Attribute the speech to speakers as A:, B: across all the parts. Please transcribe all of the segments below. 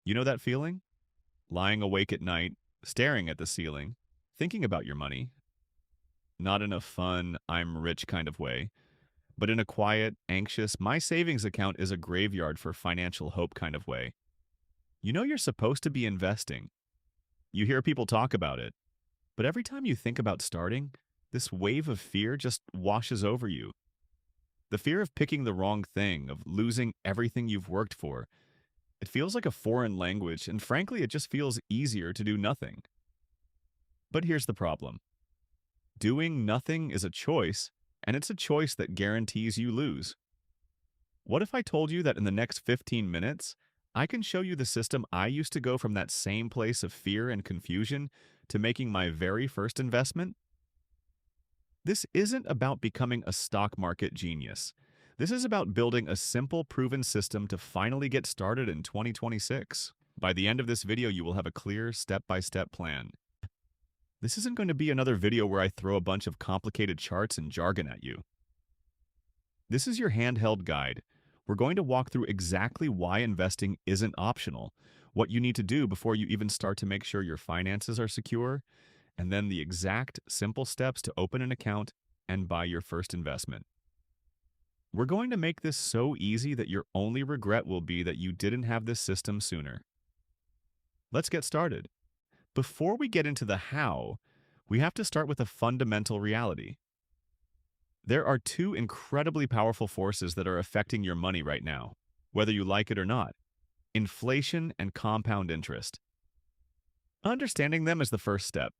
A: You know that feeling? Lying awake at night, staring at the ceiling, thinking about your money, not in a fun, I'm rich kind of way, but in a quiet, anxious, my savings account is a graveyard for financial hope kind of way. You know you're supposed to be investing. You hear people talk about it, but every time you think about starting, this wave of fear just washes over you. The fear of picking the wrong thing, of losing everything you've worked for. It feels like a foreign language, and frankly, it just feels easier to do nothing. But here's the problem. Doing nothing is a choice, and it's a choice that guarantees you lose. What if I told you that in the next 15 minutes, I can show you the system I used to go from that same place of fear and confusion to making my very first investment? This isn't about becoming a stock market genius. This is about building a simple, proven system to finally get started in 2026. By the end of this video, you will have a clear step-by-step plan. This isn't going to be another video where I throw a bunch of complicated charts and jargon at you. This is your handheld guide. We're going to walk through exactly why investing isn't optional, what you need to do before you even start to make sure your finances are secure, and then the exact simple steps to open an account and buy your first investment. We're going to make this so easy that your only regret will be that you didn't have this system sooner. Let's get started. Before we get into the how, we have to start with a fundamental reality. There are two incredibly powerful forces that are affecting your money right now, whether you like it or not: inflation and compound interest. Understanding them is the first step.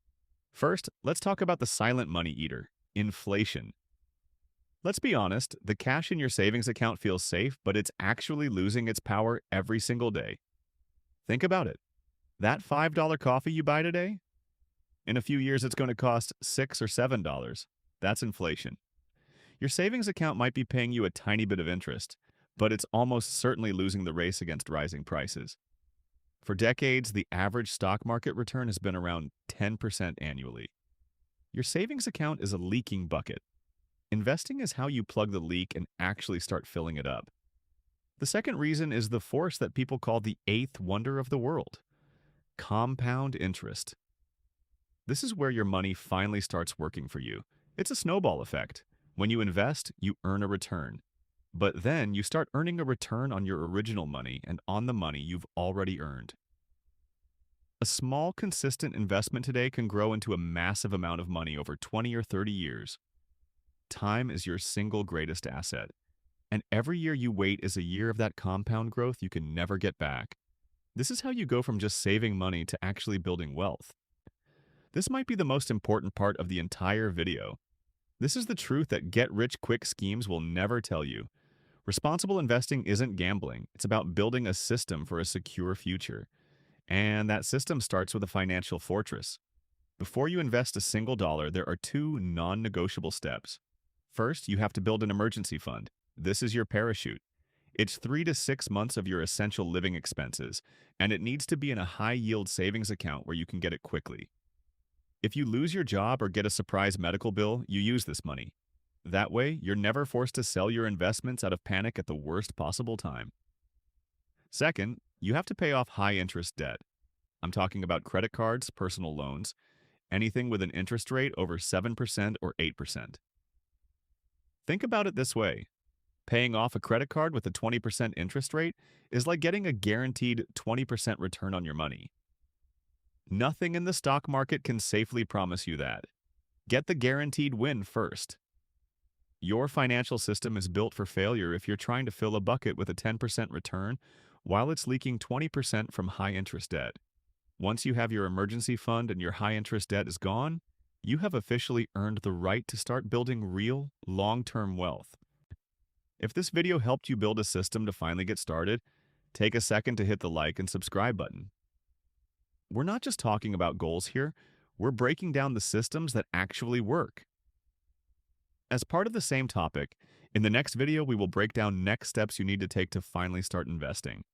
A: First, let's talk about the silent money eater, inflation. Let's be honest, the cash in your savings account feels safe, but it's actually losing its power every single day. Think about it. That $5 coffee you buy today? In a few years, it's going to cost $6 or $7. That's inflation. Your savings account might be paying you a tiny bit of interest, but it's almost certainly losing the race against rising prices. For decades, the average stock market return has been around 10% annually. Your savings account is a leaking bucket. Investing is how you plug the leak and actually start filling it up. The second reason is the force that people call the eighth wonder of the world: compound interest. This is where your money finally starts working for you. It's a snowball effect. When you invest, you earn a return. But then you start earning a return on your original money and on the money you've already earned. A small, consistent investment today can grow into a massive amount of money over 20 or 30 years. Time is your single greatest asset, and every year you wait is a year of that compound growth you can never get back. This is how you go from just saving money to actually building wealth. This might be the most important part of the entire video. This is the truth that get-rich-quick schemes will never tell you. Responsible investing isn't gambling. It's about building a system for a secure future. And that system starts with a financial fortress. Before you invest a single dollar, there are two non-negotiable steps. First, you have to build an emergency fund. This is your parachute. It's 3 to 6 months of your essential living expenses, and it needs to be in a high-yield savings account where you can get it quickly. If you lose your job or get a surprise medical bill, you use this money. That way, you're never forced to sell your investments out of panic at the worst possible time. Second, you have to pay off high-interest debt. I'm talking about credit cards, personal loans, anything with an interest rate over 7% or 8%. Think about it this way. Paying off a credit card with a 20% interest rate is like getting a guaranteed 20% return on your money. Nothing in the stock market can safely promise you that. Get the guaranteed win first. Your financial system is built for failure if you're trying to fill a bucket with a 10% return while it's leaking 20% from high-interest debt. Once you have your emergency fund and your high-interest debt is gone, you have officially earned the right to start building real, long-term wealth. If this video helped you build a system to finally get started, take a second to hit the like and subscribe button. We're not just talking about goals here, we're breaking down the systems that actually work. As part of the same topic, in the next video we will break down next steps you need to take to finally start investing.